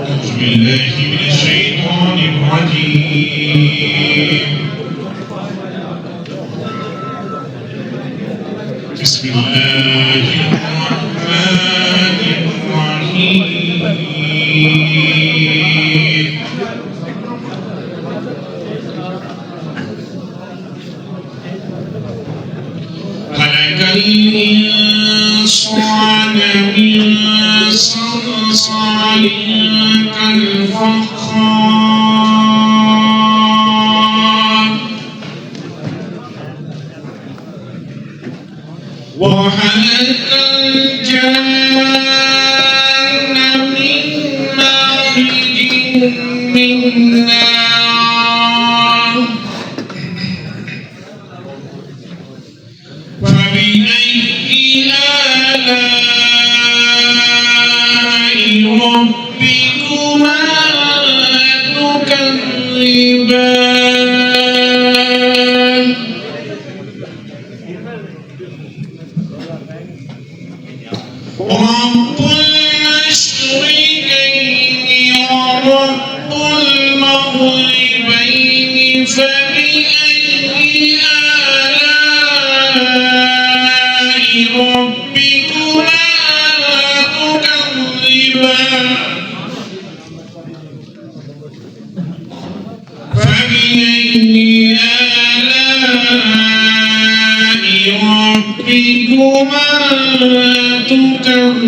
أعوذ بالله من الشيطان الرجيم. بسم الله الرحمن الرحيم. خلق الإنسان من صلصال كالفخار وخلق الجن من مارج من نار فبأي آلاء ربكما تكذبان رب المشرقين ورب المغربين فبأي آلاء ربكما تكذبان فبأي آلاء ربكما تكذبان